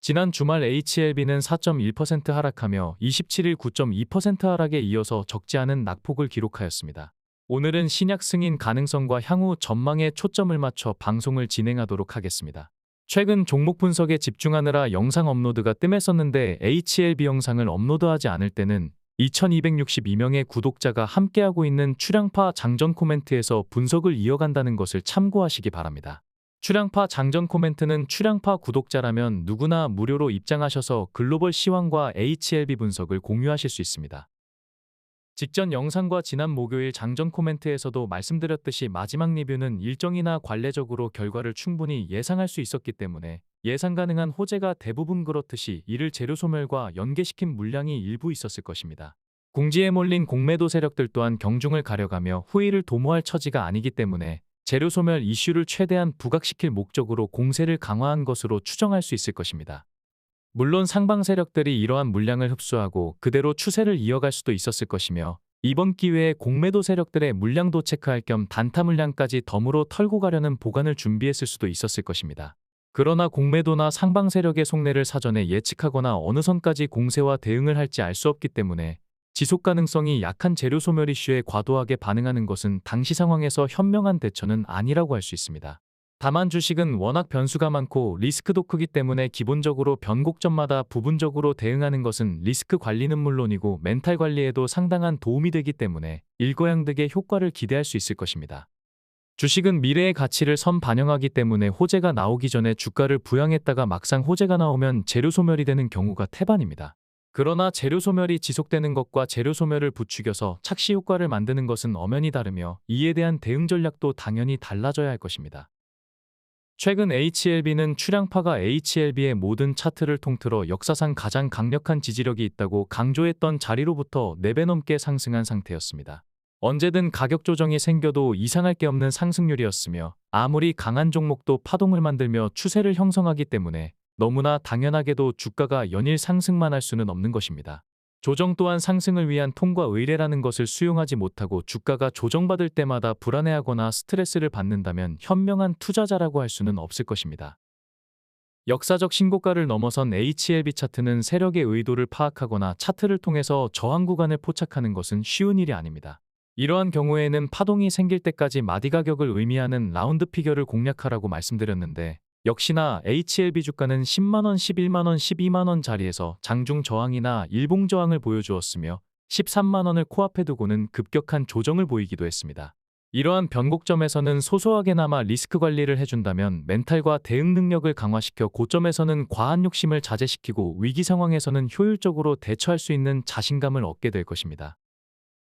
지난 주말 HLB는 4.1% 하락하며 27일 9.2% 하락에 이어서 적지 않은 낙폭을 기록하였습니다. 오늘은 신약 승인 가능성과 향후 전망에 초점을 맞춰 방송을 진행하도록 하겠습니다. 최근 종목 분석에 집중하느라 영상 업로드가 뜸했었는데 HLB 영상을 업로드하지 않을 때는 2262명의 구독자가 함께하고 있는 출향파 장전 코멘트에서 분석을 이어간다는 것을 참고하시기 바랍니다. 출향파 장전 코멘트는 출향파 구독자라면 누구나 무료로 입장하셔서 글로벌 시황과 HLB 분석을 공유하실 수 있습니다. 직전 영상과 지난 목요일 장전 코멘트에서도 말씀드렸듯이 마지막 리뷰는 일정이나 관례적으로 결과를 충분히 예상할 수 있었기 때문에 예상 가능한 호재가 대부분 그렇듯이 이를 재료 소멸과 연계시킨 물량이 일부 있었을 것입니다. 궁지에 몰린 공매도 세력들 또한 경중을 가려가며 후위를 도모할 처지가 아니기 때문에 재료 소멸 이슈를 최대한 부각시킬 목적으로 공세를 강화한 것으로 추정할 수 있을 것입니다. 물론 상방 세력들이 이러한 물량을 흡수하고 그대로 추세를 이어갈 수도 있었을 것이며 이번 기회에 공매도 세력들의 물량도 체크할 겸 단타 물량까지 덤으로 털고 가려는 보관을 준비했을 수도 있었을 것입니다. 그러나 공매도나 상방 세력의 속내를 사전에 예측하거나 어느 선까지 공세와 대응을 할지 알 수 없기 때문에 지속 가능성이 약한 재료 소멸 이슈에 과도하게 반응하는 것은 당시 상황에서 현명한 대처는 아니라고 할 수 있습니다. 다만 주식은 워낙 변수가 많고 리스크도 크기 때문에 기본적으로 변곡점마다 부분적으로 대응하는 것은 리스크 관리는 물론이고 멘탈 관리에도 상당한 도움이 되기 때문에 일거양득의 효과를 기대할 수 있을 것입니다. 주식은 미래의 가치를 선반영하기 때문에 호재가 나오기 전에 주가를 부양했다가 막상 호재가 나오면 재료 소멸이 되는 경우가 태반입니다. 그러나 재료 소멸이 지속되는 것과 재료 소멸을 부추겨서 착시 효과를 만드는 것은 엄연히 다르며 이에 대한 대응 전략도 당연히 달라져야 할 것입니다. 최근 HLB는 출향파가 HLB의 모든 차트를 통틀어 역사상 가장 강력한 지지력이 있다고 강조했던 자리로부터 4배 넘게 상승한 상태였습니다. 언제든 가격 조정이 생겨도 이상할 게 없는 상승률이었으며 아무리 강한 종목도 파동을 만들며 추세를 형성하기 때문에 너무나 당연하게도 주가가 연일 상승만 할 수는 없는 것입니다. 조정 또한 상승을 위한 통과 의례라는 것을 수용하지 못하고 주가가 조정받을 때마다 불안해하거나 스트레스를 받는다면 현명한 투자자라고 할 수는 없을 것입니다. 역사적 신고가를 넘어선 HLB 차트는 세력의 의도를 파악하거나 차트를 통해서 저항 구간을 포착하는 것은 쉬운 일이 아닙니다. 이러한 경우에는 파동이 생길 때까지 마디 가격을 의미하는 라운드 피겨를 공략하라고 말씀드렸는데 역시나 HLB 주가는 10만원, 11만원, 12만원 자리에서 장중 저항이나 일봉 저항을 보여주었으며 13만원을 코앞에 두고는 급격한 조정을 보이기도 했습니다. 이러한 변곡점에서는 소소하게나마 리스크 관리를 해준다면 멘탈과 대응 능력을 강화시켜 고점에서는 과한 욕심을 자제시키고 위기 상황에서는 효율적으로 대처할 수 있는 자신감을 얻게 될 것입니다.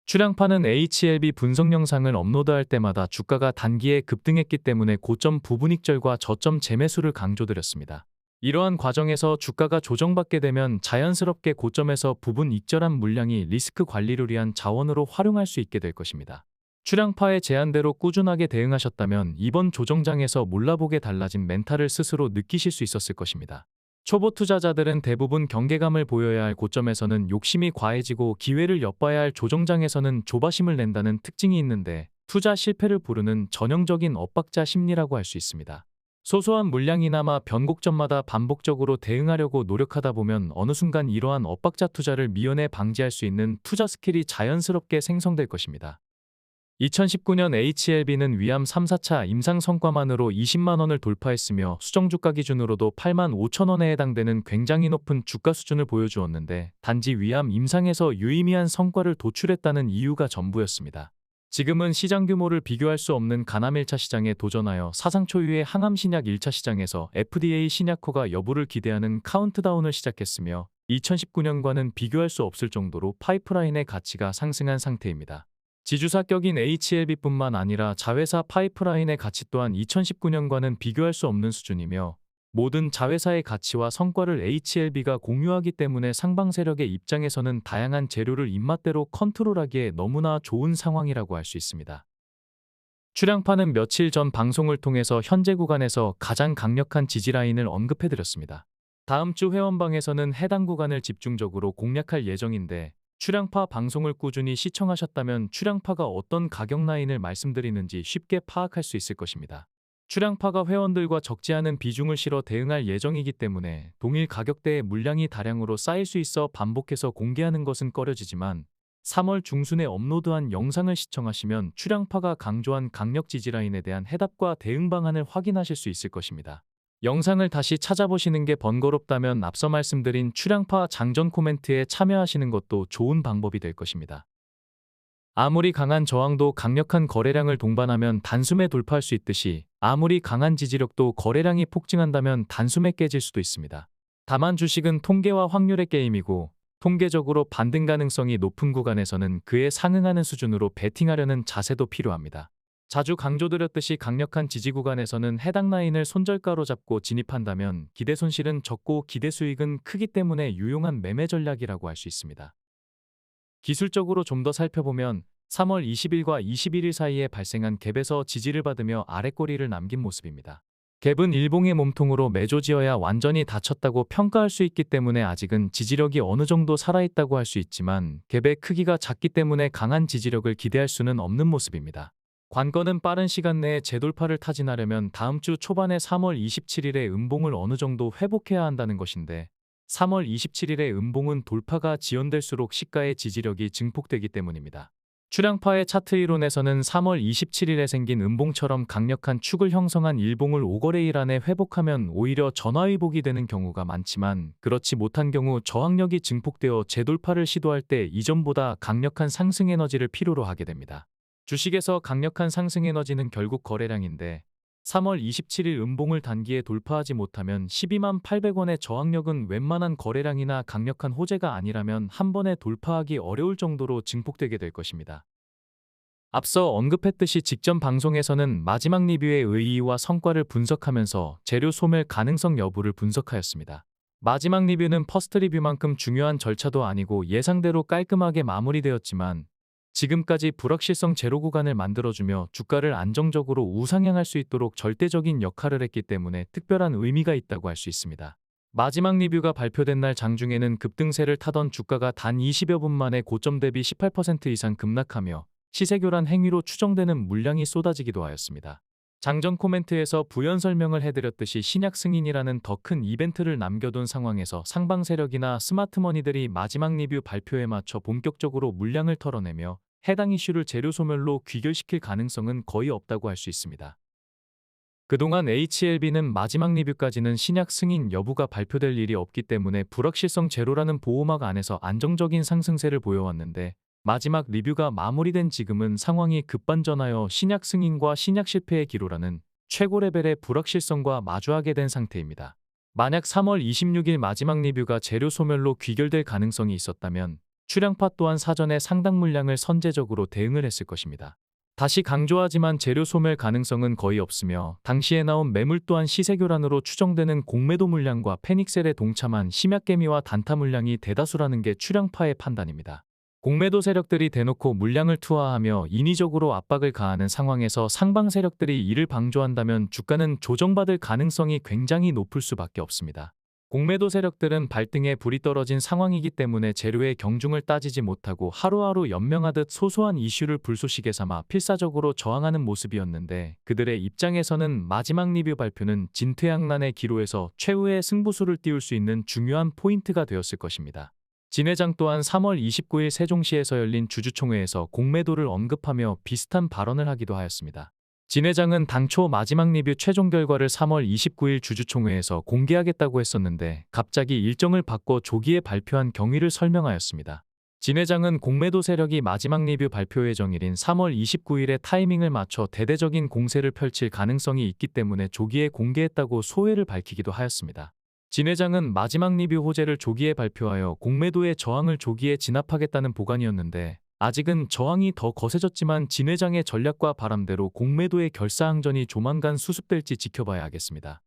출향파는 HLB 분석 영상을 업로드할 때마다 주가가 단기에 급등했기 때문에 고점 부분익절과 저점 재매수를 강조드렸습니다. 이러한 과정에서 주가가 조정받게 되면 자연스럽게 고점에서 부분 익절한 물량이 리스크 관리를 위한 자원으로 활용할 수 있게 될 것입니다. 출향파의 제안대로 꾸준하게 대응하셨다면 이번 조정장에서 몰라보게 달라진 멘탈을 스스로 느끼실 수 있었을 것입니다. 초보 투자자들은 대부분 경계감을 보여야 할 고점에서는 욕심이 과해지고 기회를 엿봐야 할 조정장에서는 조바심을 낸다는 특징이 있는데 투자 실패를 부르는 전형적인 엇박자 심리라고 할 수 있습니다. 소소한 물량이나마 변곡점마다 반복적으로 대응하려고 노력하다 보면 어느 순간 이러한 엇박자 투자를 미연에 방지할 수 있는 투자 스킬이 자연스럽게 생성될 것입니다. 2019년 HLB는 위암 3, 4차 임상 성과만으로 20만원을 돌파했으며 수정주가 기준으로도 8만 5천원에 해당되는 굉장히 높은 주가 수준을 보여주었는데 단지 위암 임상에서 유의미한 성과를 도출했다는 이유가 전부였습니다. 지금은 시장 규모를 비교할 수 없는 간암 1차 시장에 도전하여 사상 초유의 항암 신약 1차 시장에서 FDA 신약허가 여부를 기대하는 카운트다운을 시작했으며 2019년과는 비교할 수 없을 정도로 파이프라인의 가치가 상승한 상태입니다. 지주사 격인 HLB뿐만 아니라 자회사 파이프라인의 가치 또한 2019년과는 비교할 수 없는 수준이며 모든 자회사의 가치와 성과를 HLB가 공유하기 때문에 상방 세력의 입장에서는 다양한 재료를 입맛대로 컨트롤하기에 너무나 좋은 상황이라고 할 수 있습니다. 출향파는 며칠 전 방송을 통해서 현재 구간에서 가장 강력한 지지라인을 언급해드렸습니다. 다음 주 회원방에서는 해당 구간을 집중적으로 공략할 예정인데 출향파 방송을 꾸준히 시청하셨다면 출향파가 어떤 가격 라인을 말씀드리는지 쉽게 파악할 수 있을 것입니다. 출향파가 회원들과 적지 않은 비중을 실어 대응할 예정이기 때문에 동일 가격대의 물량이 다량으로 쌓일 수 있어 반복해서 공개하는 것은 꺼려지지만 3월 중순에 업로드한 영상을 시청하시면 출향파가 강조한 강력 지지라인에 대한 해답과 대응 방안을 확인하실 수 있을 것입니다. 영상을 다시 찾아보시는 게 번거롭다면 앞서 말씀드린 출향파 장전 코멘트에 참여하시는 것도 좋은 방법이 될 것입니다. 아무리 강한 저항도 강력한 거래량을 동반하면 단숨에 돌파할 수 있듯이 아무리 강한 지지력도 거래량이 폭증한다면 단숨에 깨질 수도 있습니다. 다만 주식은 통계와 확률의 게임이고 통계적으로 반등 가능성이 높은 구간에서는 그에 상응하는 수준으로 베팅하려는 자세도 필요합니다. 자주 강조드렸듯이 강력한 지지 구간에서는 해당 라인을 손절가로 잡고 진입한다면 기대 손실은 적고 기대 수익은 크기 때문에 유용한 매매 전략이라고 할 수 있습니다. 기술적으로 좀 더 살펴보면 3월 20일과 21일 사이에 발생한 갭에서 지지를 받으며 아랫꼬리를 남긴 모습입니다. 갭은 일봉의 몸통으로 매조지어야 완전히 닫혔다고 평가할 수 있기 때문에 아직은 지지력이 어느 정도 살아있다고 할 수 있지만 갭의 크기가 작기 때문에 강한 지지력을 기대할 수는 없는 모습입니다. 관건은 빠른 시간 내에 재돌파를 타진하려면 다음 주 초반에 3월 27일에 음봉을 어느 정도 회복해야 한다는 것인데 3월 27일의 음봉은 돌파가 지연될수록 시가의 지지력이 증폭되기 때문입니다. 출향파의 차트 이론에서는 3월 27일에 생긴 음봉처럼 강력한 축을 형성한 일봉을 5거래일 안에 회복하면 오히려 전화위복이 되는 경우가 많지만 그렇지 못한 경우 저항력이 증폭되어 재돌파를 시도할 때 이전보다 강력한 상승 에너지를 필요로 하게 됩니다. 주식에서 강력한 상승 에너지는 결국 거래량인데 3월 27일 음봉을 단기에 돌파하지 못하면 12만 800원의 저항력은 웬만한 거래량이나 강력한 호재가 아니라면 한 번에 돌파하기 어려울 정도로 증폭되게 될 것입니다. 앞서 언급했듯이 직전 방송에서는 마지막 리뷰의 의의와 성과를 분석하면서 재료 소멸 가능성 여부를 분석하였습니다. 마지막 리뷰는 퍼스트 리뷰만큼 중요한 절차도 아니고 예상대로 깔끔하게 마무리되었지만 지금까지 불확실성 제로 구간을 만들어주며 주가를 안정적으로 우상향할 수 있도록 절대적인 역할을 했기 때문에 특별한 의미가 있다고 할 수 있습니다. 마지막 리뷰가 발표된 날 장중에는 급등세를 타던 주가가 단 20여 분 만에 고점 대비 18% 이상 급락하며 시세교란 행위로 추정되는 물량이 쏟아지기도 하였습니다. 장전 코멘트에서 부연 설명을 해드렸듯이 신약 승인이라는 더 큰 이벤트를 남겨둔 상황에서 상방 세력이나 스마트머니들이 마지막 리뷰 발표에 맞춰 본격적으로 물량을 털어내며 해당 이슈를 재료 소멸로 귀결시킬 가능성은 거의 없다고 할 수 있습니다. 그동안 HLB는 마지막 리뷰까지는 신약 승인 여부가 발표될 일이 없기 때문에 불확실성 제로라는 보호막 안에서 안정적인 상승세를 보여왔는데 마지막 리뷰가 마무리된 지금은 상황이 급반전하여 신약 승인과 신약 실패의 기로라는 최고 레벨의 불확실성과 마주하게 된 상태입니다. 만약 3월 26일 마지막 리뷰가 재료 소멸로 귀결될 가능성이 있었다면 출향파 또한 사전에 상당 물량을 선제적으로 대응을 했을 것입니다. 다시 강조하지만 재료 소멸 가능성은 거의 없으며 당시에 나온 매물 또한 시세교란으로 추정되는 공매도 물량과 패닉셀에 동참한 심약개미와 단타 물량이 대다수라는 게 출향파의 판단입니다. 공매도 세력들이 대놓고 물량을 투하하며 인위적으로 압박을 가하는 상황에서 상방 세력들이 이를 방조한다면 주가는 조정받을 가능성이 굉장히 높을 수밖에 없습니다. 공매도 세력들은 발등에 불이 떨어진 상황이기 때문에 재료의 경중을 따지지 못하고 하루하루 연명하듯 소소한 이슈를 불쏘시개 삼아 필사적으로 저항하는 모습이었는데 그들의 입장에서는 마지막 리뷰 발표는 진퇴양난의 기로에서 최후의 승부수를 띄울 수 있는 중요한 포인트가 되었을 것입니다. 진 회장 또한 3월 29일 세종시에서 열린 주주총회에서 공매도를 언급하며 비슷한 발언을 하기도 하였습니다. 진 회장은 당초 마지막 리뷰 최종 결과를 3월 29일 주주총회에서 공개하겠다고 했었는데 갑자기 일정을 바꿔 조기에 발표한 경위를 설명하였습니다. 진 회장은 공매도 세력이 마지막 리뷰 발표 예정일인 3월 29일에 타이밍을 맞춰 대대적인 공세를 펼칠 가능성이 있기 때문에 조기에 공개했다고 소회를 밝히기도 하였습니다. 진 회장은 마지막 리뷰 호재를 조기에 발표하여 공매도의 저항을 조기에 진압하겠다는 보관이었는데 아직은 저항이 더 거세졌지만 진 회장의 전략과 바람대로 공매도의 결사항전이 조만간 수습될지 지켜봐야 하겠습니다.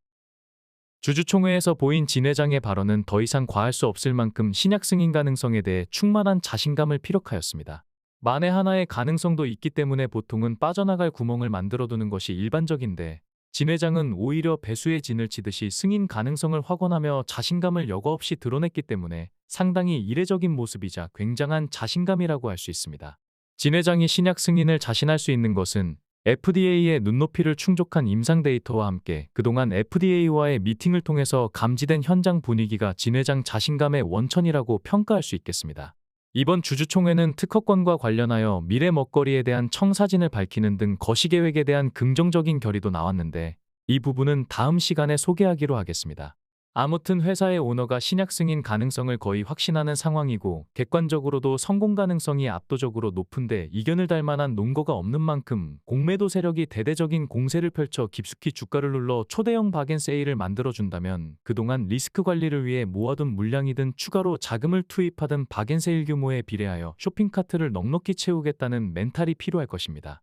주주총회에서 보인 진 회장의 발언은 더 이상 과할 수 없을 만큼 신약 승인 가능성에 대해 충만한 자신감을 피력하였습니다. 만에 하나의 가능성도 있기 때문에 보통은 빠져나갈 구멍을 만들어두는 것이 일반적인데 진 회장은 오히려 배수의 진을 치듯이 승인 가능성을 확언하며 자신감을 여과 없이 드러냈기 때문에 상당히 이례적인 모습이자 굉장한 자신감이라고 할 수 있습니다. 진 회장이 신약 승인을 자신할 수 있는 것은 FDA의 눈높이를 충족한 임상 데이터와 함께 그동안 FDA와의 미팅을 통해서 감지된 현장 분위기가 진 회장 자신감의 원천이라고 평가할 수 있겠습니다. 이번 주주총회는 특허권과 관련하여 미래 먹거리에 대한 청사진을 밝히는 등 거시계획에 대한 긍정적인 결의도 나왔는데 이 부분은 다음 시간에 소개하기로 하겠습니다. 아무튼 회사의 오너가 신약 승인 가능성을 거의 확신하는 상황이고 객관적으로도 성공 가능성이 압도적으로 높은데 이견을 달 만한 논거가 없는 만큼 공매도 세력이 대대적인 공세를 펼쳐 깊숙이 주가를 눌러 초대형 박앤세일을 만들어준다면 그동안 리스크 관리를 위해 모아둔 물량이든 추가로 자금을 투입하든 박앤세일 규모에 비례하여 쇼핑카트를 넉넉히 채우겠다는 멘탈이 필요할 것입니다.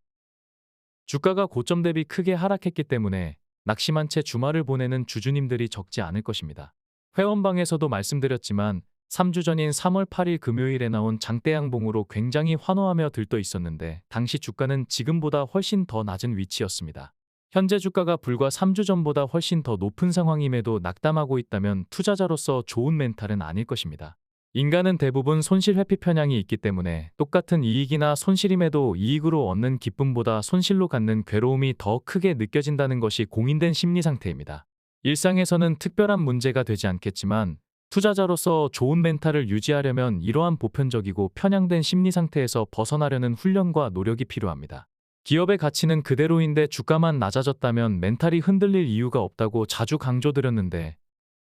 주가가 고점 대비 크게 하락했기 때문에 낙심한 채 주말을 보내는 주주님들이 적지 않을 것입니다. 회원방에서도 말씀드렸지만 3주 전인 3월 8일 금요일에 나온 장대양봉으로 굉장히 환호하며 들떠 있었는데 당시 주가는 지금보다 훨씬 더 낮은 위치였습니다. 현재 주가가 불과 3주 전보다 훨씬 더 높은 상황임에도 낙담하고 있다면 투자자로서 좋은 멘탈은 아닐 것입니다. 인간은 대부분 손실 회피 편향이 있기 때문에 똑같은 이익이나 손실임에도 이익으로 얻는 기쁨보다 손실로 갖는 괴로움이 더 크게 느껴진다는 것이 공인된 심리 상태입니다. 일상에서는 특별한 문제가 되지 않겠지만 투자자로서 좋은 멘탈을 유지하려면 이러한 보편적이고 편향된 심리 상태에서 벗어나려는 훈련과 노력이 필요합니다. 기업의 가치는 그대로인데 주가만 낮아졌다면 멘탈이 흔들릴 이유가 없다고 자주 강조드렸는데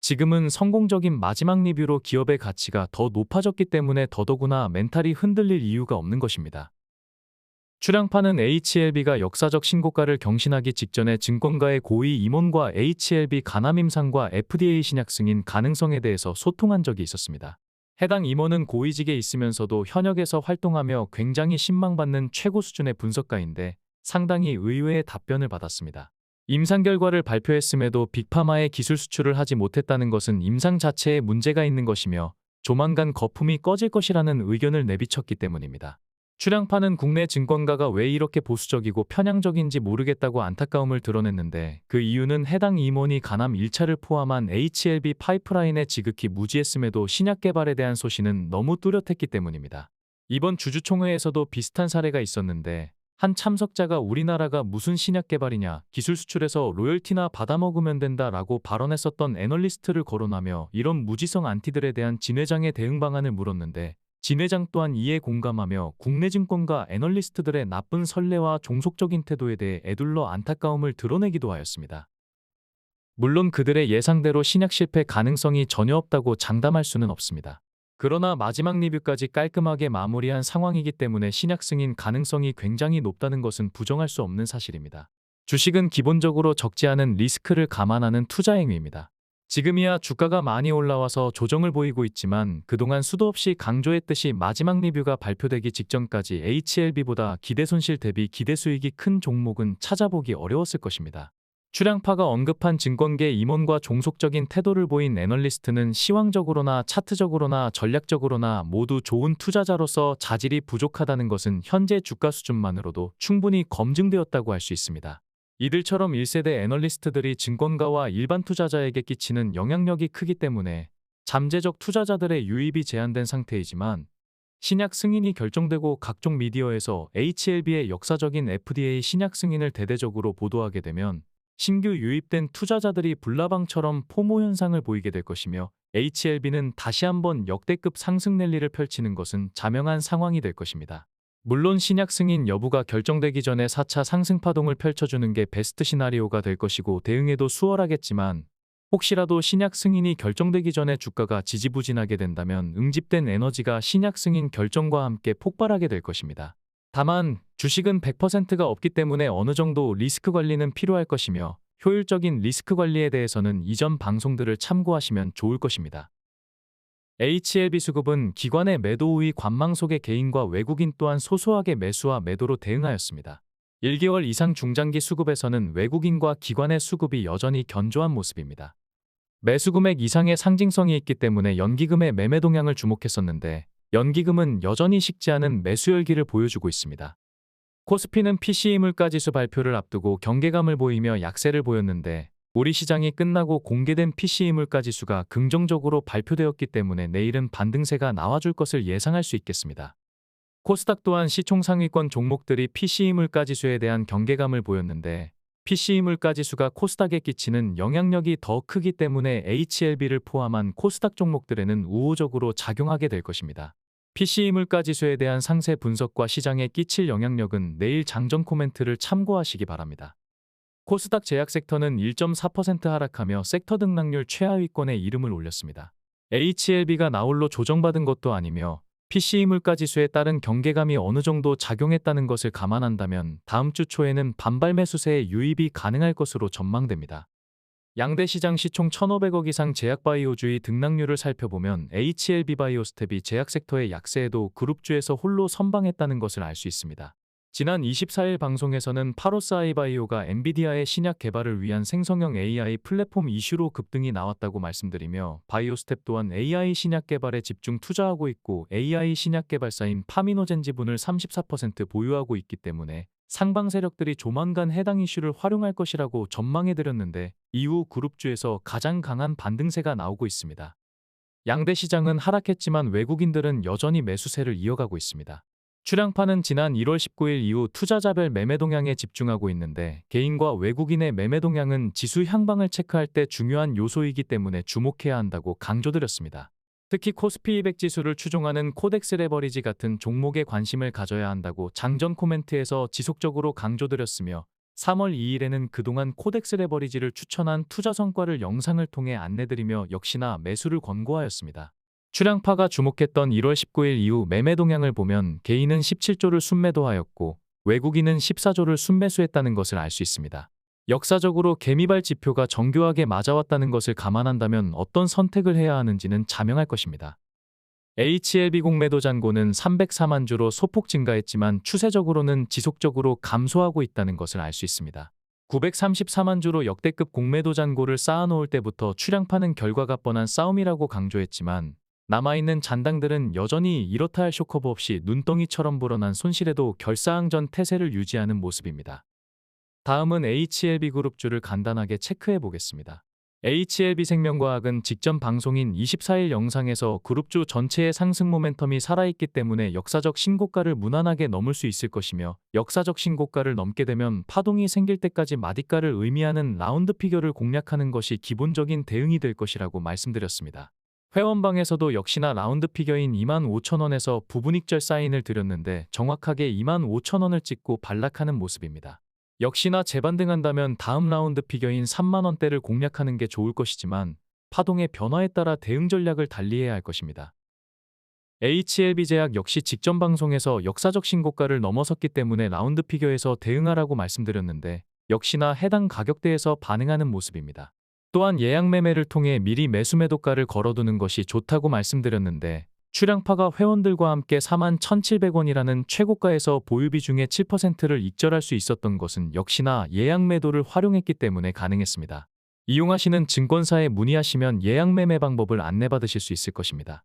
지금은 성공적인 마지막 리뷰로 기업의 가치가 더 높아졌기 때문에 더더구나 멘탈이 흔들릴 이유가 없는 것입니다. 출향파는 HLB가 역사적 신고가를 경신하기 직전에 증권가의 고위 임원과 HLB 간암 임상과 FDA 신약 승인 가능성에 대해서 소통한 적이 있었습니다. 해당 임원은 고위직에 있으면서도 현역에서 활동하며 굉장히 신망받는 최고 수준의 분석가인데 상당히 의외의 답변을 받았습니다. 임상 결과를 발표했음에도 빅파마의 기술 수출을 하지 못했다는 것은 임상 자체에 문제가 있는 것이며 조만간 거품이 꺼질 것이라는 의견을 내비쳤기 때문입니다. 출향파는 국내 증권가가 왜 이렇게 보수적이고 편향적인지 모르겠다고 안타까움을 드러냈는데 그 이유는 해당 임원이 간암 1차를 포함한 HLB 파이프라인에 지극히 무지했음에도 신약 개발에 대한 소신은 너무 뚜렷했기 때문입니다. 이번 주주총회에서도 비슷한 사례가 있었는데 한 참석자가 우리나라가 무슨 신약 개발이냐, 기술 수출에서 로열티나 받아먹으면 된다라고 발언했었던 애널리스트를 거론하며 이런 무지성 안티들에 대한 진 회장의 대응 방안을 물었는데 진 회장 또한 이에 공감하며 국내 증권가 애널리스트들의 나쁜 선례와 종속적인 태도에 대해 에둘러 안타까움을 드러내기도 하였습니다. 물론 그들의 예상대로 신약 실패 가능성이 전혀 없다고 장담할 수는 없습니다. 그러나 마지막 리뷰까지 깔끔하게 마무리한 상황이기 때문에 신약 승인 가능성이 굉장히 높다는 것은 부정할 수 없는 사실입니다. 주식은 기본적으로 적지 않은 리스크를 감안하는 투자 행위입니다. 지금이야 주가가 많이 올라와서 조정을 보이고 있지만 그동안 수도 없이 강조했듯이 마지막 리뷰가 발표되기 직전까지 HLB보다 기대 손실 대비 기대 수익이 큰 종목은 찾아보기 어려웠을 것입니다. 출향파가 언급한 증권계 임원과 종속적인 태도를 보인 애널리스트는 시황적으로나 차트적으로나 전략적으로나 모두 좋은 투자자로서 자질이 부족하다는 것은 현재 주가 수준만으로도 충분히 검증되었다고 할 수 있습니다. 이들처럼 1세대 애널리스트들이 증권가와 일반 투자자에게 끼치는 영향력이 크기 때문에 잠재적 투자자들의 유입이 제한된 상태이지만 신약 승인이 결정되고 각종 미디어에서 HLB의 역사적인 FDA 신약 승인을 대대적으로 보도하게 되면 신규 유입된 투자자들이 불나방처럼 포모 현상을 보이게 될 것이며 HLB는 다시 한번 역대급 상승 랠리를 펼치는 것은 자명한 상황이 될 것입니다. 물론 신약 승인 여부가 결정되기 전에 4차 상승 파동을 펼쳐주는 게 베스트 시나리오가 될 것이고 대응에도 수월하겠지만 혹시라도 신약 승인이 결정되기 전에 주가가 지지부진하게 된다면 응집된 에너지가 신약 승인 결정과 함께 폭발하게 될 것입니다. 다만 주식은 100%가 없기 때문에 어느 정도 리스크 관리는 필요할 것이며 효율적인 리스크 관리에 대해서는 이전 방송들을 참고하시면 좋을 것입니다. HLB 수급은 기관의 매도 우위 관망 속의 개인과 외국인 또한 소소하게 매수와 매도로 대응하였습니다. 1개월 이상 중장기 수급에서는 외국인과 기관의 수급이 여전히 견조한 모습입니다. 매수 금액 이상의 상징성이 있기 때문에 연기금의 매매 동향을 주목했었는데 연기금은 여전히 식지 않은 매수 열기를 보여주고 있습니다. 코스피는 PCE 물가지수 발표를 앞두고 경계감을 보이며 약세를 보였는데 우리 시장이 끝나고 공개된 PCE 물가지수가 긍정적으로 발표되었기 때문에 내일은 반등세가 나와줄 것을 예상할 수 있겠습니다. 코스닥 또한 시총 상위권 종목들이 PCE 물가지수에 대한 경계감을 보였는데 PCE 물가지수가 코스닥에 끼치는 영향력이 더 크기 때문에 HLB를 포함한 코스닥 종목들에는 우호적으로 작용하게 될 것입니다. PCE 물가지수에 대한 상세 분석과 시장에 끼칠 영향력은 내일 장전 코멘트를 참고하시기 바랍니다. 코스닥 제약 섹터는 1.4% 하락하며 섹터 등락률 최하위권에 이름을 올렸습니다. HLB가 나홀로 조정받은 것도 아니며 PCE 물가지수에 따른 경계감이 어느 정도 작용했다는 것을 감안한다면 다음 주 초에는 반발 매수세에 유입이 가능할 것으로 전망됩니다. 양대 시장 시총 1,500억 이상 제약바이오주의 등락률을 살펴보면 HLB바이오스텝이 제약 섹터의 약세에도 그룹주에서 홀로 선방했다는 것을 알 수 있습니다. 지난 24일 방송에서는 파로스 아이바이오가 엔비디아의 신약 개발을 위한 생성형 AI 플랫폼 이슈로 급등이 나왔다고 말씀드리며 바이오스텝 또한 AI 신약 개발에 집중 투자하고 있고 AI 신약 개발사인 파미노젠 지분을 34% 보유하고 있기 때문에 상방 세력들이 조만간 해당 이슈를 활용할 것이라고 전망해드렸는데 이후 그룹주에서 가장 강한 반등세가 나오고 있습니다. 양대 시장은 하락했지만 외국인들은 여전히 매수세를 이어가고 있습니다. 출량파는 지난 1월 19일 이후 투자자별 매매 동향에 집중하고 있는데 개인과 외국인의 매매 동향은 지수 향방을 체크할 때 중요한 요소이기 때문에 주목해야 한다고 강조드렸습니다. 특히 코스피 200 지수를 추종하는 코덱스 레버리지 같은 종목에 관심을 가져야 한다고 장전 코멘트에서 지속적으로 강조드렸으며 3월 2일에는 그동안 코덱스 레버리지를 추천한 투자 성과를 영상을 통해 안내드리며 역시나 매수를 권고하였습니다. 출량파가 주목했던 1월 19일 이후 매매 동향을 보면 개인은 17조를 순매도하였고 외국인은 14조를 순매수했다는 것을 알 수 있습니다. 역사적으로 개미발 지표가 정교하게 맞아왔다는 것을 감안한다면 어떤 선택을 해야 하는지는 자명할 것입니다. HLB 공매도 잔고는 304만 주로 소폭 증가했지만 추세적으로는 지속적으로 감소하고 있다는 것을 알 수 있습니다. 934만 주로 역대급 공매도 잔고를 쌓아놓을 때부터 출량파는 결과가 뻔한 싸움이라고 강조했지만 남아있는 잔당들은 여전히 이렇다 할 쇼커브 없이 눈덩이처럼 불어난 손실에도 결사항전 태세를 유지하는 모습입니다. 다음은 HLB그룹주를 간단하게 체크해 보겠습니다. HLB생명과학은 직전 방송인 24일 영상에서 그룹주 전체의 상승 모멘텀이 살아있기 때문에 역사적 신고가를 무난하게 넘을 수 있을 것이며 역사적 신고가를 넘게 되면 파동이 생길 때까지 마디가를 의미하는 라운드 피겨를 공략하는 것이 기본적인 대응이 될 것이라고 말씀드렸습니다. 회원방에서도 역시나 라운드 피겨인 25,000원에서 부분익절 사인을 드렸는데 정확하게 25,000원을 찍고 반락하는 모습입니다. 역시나 재반등한다면 다음 라운드 피겨인 30,000원대를 공략하는 게 좋을 것이지만 파동의 변화에 따라 대응 전략을 달리해야 할 것입니다. HLB제약 역시 직전 방송에서 역사적 신고가를 넘어섰기 때문에 라운드 피겨에서 대응하라고 말씀드렸는데 역시나 해당 가격대에서 반응하는 모습입니다. 또한 예약 매매를 통해 미리 매수 매도가를 걸어두는 것이 좋다고 말씀드렸는데 출량파가 회원들과 함께 41,700원이라는 최고가에서 보유비 중에 7%를 익절할 수 있었던 것은 역시나 예약 매도를 활용했기 때문에 가능했습니다. 이용하시는 증권사에 문의하시면 예약 매매 방법을 안내받으실 수 있을 것입니다.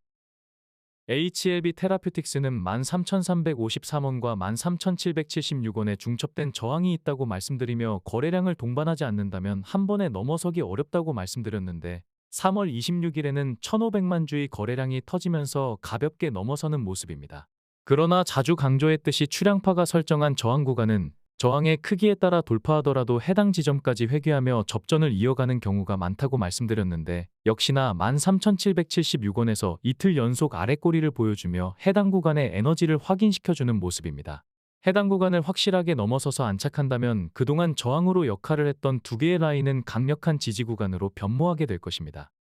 HLB 테라퓨틱스는 13,353원과 13,776원에 중첩된 저항이 있다고 말씀드리며 거래량을 동반하지 않는다면 한 번에 넘어서기 어렵다고 말씀드렸는데 3월 26일에는 1,500만 주의 거래량이 터지면서 가볍게 넘어서는 모습입니다. 그러나 자주 강조했듯이 출량파가 설정한 저항 구간은 저항의 크기에 따라 돌파하더라도 해당 지점까지 회귀하며 접전을 이어가는 경우가 많다고 말씀드렸는데 역시나 13,776원에서 이틀 연속 아랫꼬리를 보여주며 해당 구간의 에너지를 확인시켜주는 모습입니다. 해당 구간을 확실하게 넘어서서 안착한다면 그동안 저항으로 역할을 했던 두 개의 라인은 강력한 지지 구간으로 변모하게 될 것입니다.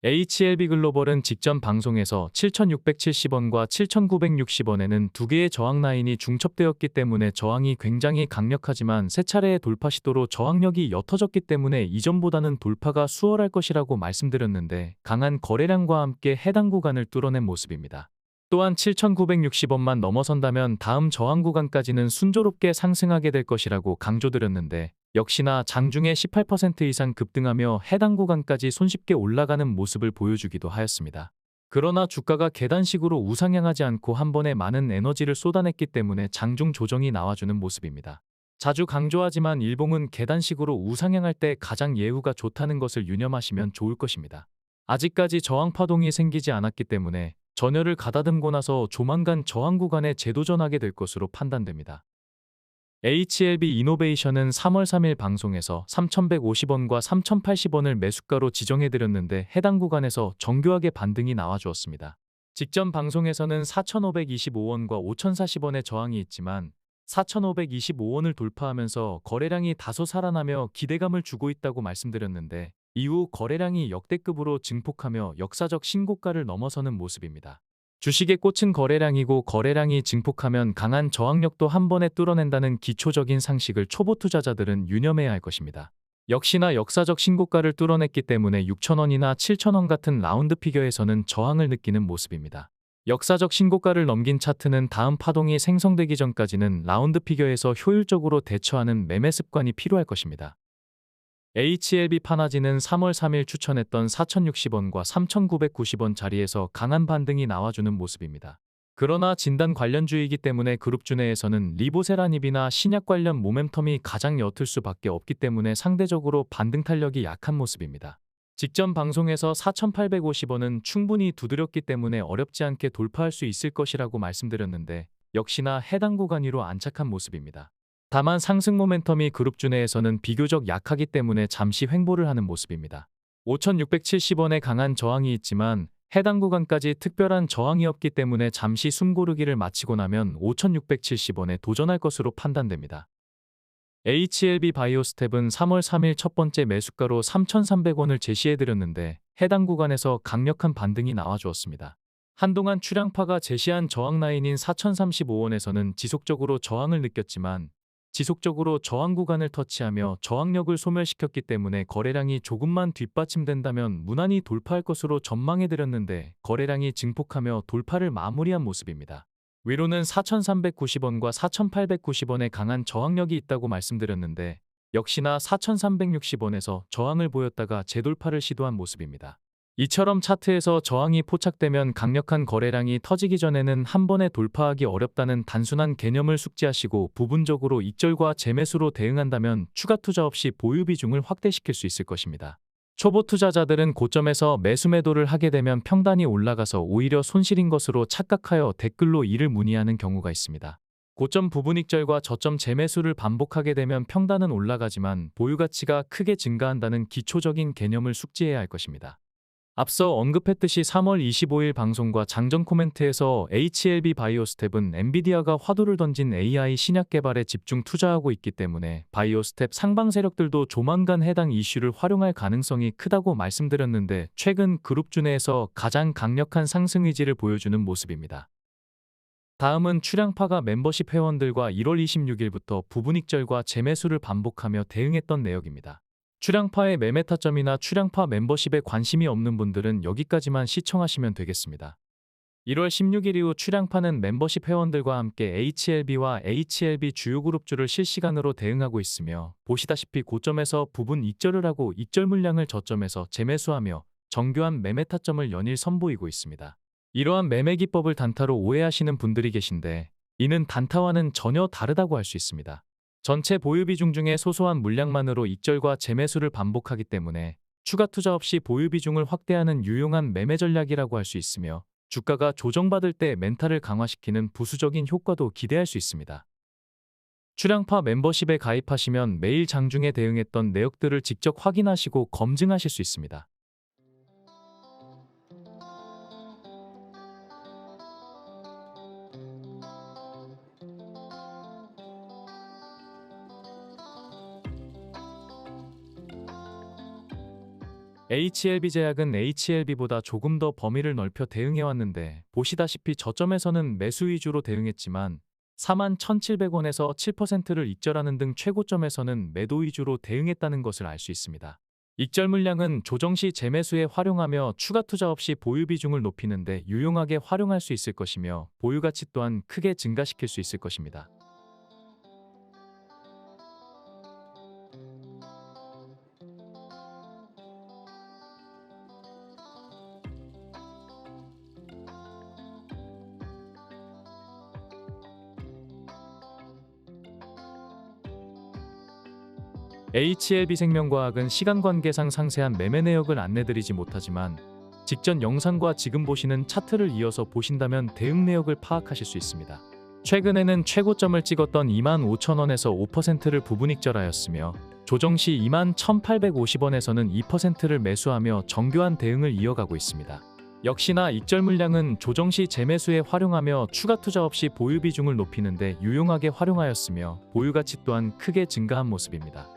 HLB글로벌은 직전 방송에서 7,670원과 7,960원에는 두 개의 저항 라인이 중첩되었기 때문에 저항이 굉장히 강력하지만 세 차례의 돌파 시도로 저항력이 옅어졌기 때문에 이전보다는 돌파가 수월할 것이라고 말씀드렸는데 강한 거래량과 함께 해당 구간을 뚫어낸 모습입니다. 또한 7,960원만 넘어선다면 다음 저항 구간까지는 순조롭게 상승하게 될 것이라고 강조드렸는데 역시나 장중에 18% 이상 급등하며 해당 구간까지 손쉽게 올라가는 모습을 보여주기도 하였습니다. 그러나 주가가 계단식으로 우상향하지 않고 한 번에 많은 에너지를 쏟아냈기 때문에 장중 조정이 나와주는 모습입니다. 자주 강조하지만 일봉은 계단식으로 우상향할 때 가장 예후가 좋다는 것을 유념하시면 좋을 것입니다. 아직까지 저항 파동이 생기지 않았기 때문에 전열을 가다듬고 나서 조만간 저항 구간에 재도전하게 될 것으로 판단됩니다. HLB 이노베이션은 3월 3일 방송에서 3,150원과 3,080원을 매수가로 지정해드렸는데 해당 구간에서 정교하게 반등이 나와주었습니다. 직전 방송에서는 4,525원과 5,040원의 저항이 있지만 4,525원을 돌파하면서 거래량이 다소 살아나며 기대감을 주고 있다고 말씀드렸는데 이후 거래량이 역대급으로 증폭하며 역사적 신고가를 넘어서는 모습입니다. 주식의 꽃은 거래량이고 거래량이 증폭하면 강한 저항력도 한 번에 뚫어낸다는 기초적인 상식을 초보 투자자들은 유념해야 할 것입니다. 역시나 역사적 신고가를 뚫어냈기 때문에 6,000원이나 7,000원 같은 라운드 피겨에서는 저항을 느끼는 모습입니다. 역사적 신고가를 넘긴 차트는 다음 파동이 생성되기 전까지는 라운드 피겨에서 효율적으로 대처하는 매매 습관이 필요할 것입니다. HLB 파나지는 3월 3일 추천했던 4,060원과 3,990원 자리에서 강한 반등이 나와주는 모습입니다. 그러나 진단 관련주이기 때문에 그룹주 내에서는 리보세라닙이나 신약 관련 모멘텀이 가장 옅을 수밖에 없기 때문에 상대적으로 반등 탄력이 약한 모습입니다. 직전 방송에서 4,850원은 충분히 두드렸기 때문에 어렵지 않게 돌파할 수 있을 것이라고 말씀드렸는데 역시나 해당 구간 위로 안착한 모습입니다. 다만 상승 모멘텀이 그룹주 내에서는 비교적 약하기 때문에 잠시 횡보를 하는 모습입니다. 5,670원에 강한 저항이 있지만 해당 구간까지 특별한 저항이 없기 때문에 잠시 숨고르기를 마치고 나면 5,670원에 도전할 것으로 판단됩니다. HLB 바이오스텝은 3월 3일 첫 번째 매수가로 3,300원을 제시해드렸는데 해당 구간에서 강력한 반등이 나와주었습니다. 한동안 출량파가 제시한 저항 라인인 4,035원에서는 지속적으로 저항을 느꼈지만 지속적으로 저항 구간을 터치하며 저항력을 소멸시켰기 때문에 거래량이 조금만 뒷받침된다면 무난히 돌파할 것으로 전망해드렸는데 거래량이 증폭하며 돌파를 마무리한 모습입니다. 위로는 4,390원과 4,890원에 강한 저항력이 있다고 말씀드렸는데 역시나 4,360원에서 저항을 보였다가 재돌파를 시도한 모습입니다. 이처럼 차트에서 저항이 포착되면 강력한 거래량이 터지기 전에는 한 번에 돌파하기 어렵다는 단순한 개념을 숙지하시고 부분적으로 익절과 재매수로 대응한다면 추가 투자 없이 보유 비중을 확대시킬 수 있을 것입니다. 초보 투자자들은 고점에서 매수 매도를 하게 되면 평단이 올라가서 오히려 손실인 것으로 착각하여 댓글로 이를 문의하는 경우가 있습니다. 고점 부분 익절과 저점 재매수를 반복하게 되면 평단은 올라가지만 보유 가치가 크게 증가한다는 기초적인 개념을 숙지해야 할 것입니다. 앞서 언급했듯이 3월 25일 방송과 장전 코멘트에서 HLB 바이오스텝은 엔비디아가 화두를 던진 AI 신약 개발에 집중 투자하고 있기 때문에 바이오스텝 상방 세력들도 조만간 해당 이슈를 활용할 가능성이 크다고 말씀드렸는데 최근 그룹주 내에서 가장 강력한 상승 의지를 보여주는 모습입니다. 다음은 출량파가 멤버십 회원들과 1월 26일부터 부분 익절과 재매수를 반복하며 대응했던 내역입니다. 출량파의 매매 타점이나 출량파 멤버십에 관심이 없는 분들은 여기까지만 시청하시면 되겠습니다. 1월 16일 이후 출량파는 멤버십 회원들과 함께 HLB와 HLB 주요 그룹주를 실시간으로 대응하고 있으며 보시다시피 고점에서 부분 익절을 하고 익절 물량을 저점에서 재매수하며 정교한 매매 타점을 연일 선보이고 있습니다. 이러한 매매 기법을 단타로 오해하시는 분들이 계신데 이는 단타와는 전혀 다르다고 할 수 있습니다. 전체 보유 비중 중에 소소한 물량만으로 익절과 재매수를 반복하기 때문에 추가 투자 없이 보유 비중을 확대하는 유용한 매매 전략이라고 할 수 있으며 주가가 조정받을 때 멘탈을 강화시키는 부수적인 효과도 기대할 수 있습니다. 출량파 멤버십에 가입하시면 매일 장중에 대응했던 내역들을 직접 확인하시고 검증하실 수 있습니다. HLB제약은 HLB보다 조금 더 범위를 넓혀 대응해왔는데 보시다시피 저점에서는 매수 위주로 대응했지만 41,700원에서 7%를 익절하는 등 최고점에서는 매도 위주로 대응했다는 것을 알 수 있습니다. 익절 물량은 조정 시 재매수에 활용하며 추가 투자 없이 보유 비중을 높이는 데 유용하게 활용할 수 있을 것이며 보유 가치 또한 크게 증가시킬 수 있을 것입니다. HLB생명과학은 시간관계상 상세한 매매 내역을 안내드리지 못하지만 직전 영상과 지금 보시는 차트를 이어서 보신다면 대응 내역을 파악하실 수 있습니다. 최근에는 최고점을 찍었던 25,000원에서 5%를 부분익절하였으며 조정 시 21,850원에서는 2%를 매수하며 정교한 대응을 이어가고 있습니다. 역시나 익절 물량은 조정 시 재매수에 활용하며 추가 투자 없이 보유 비중을 높이는 데 유용하게 활용하였으며 보유 가치 또한 크게 증가한 모습입니다.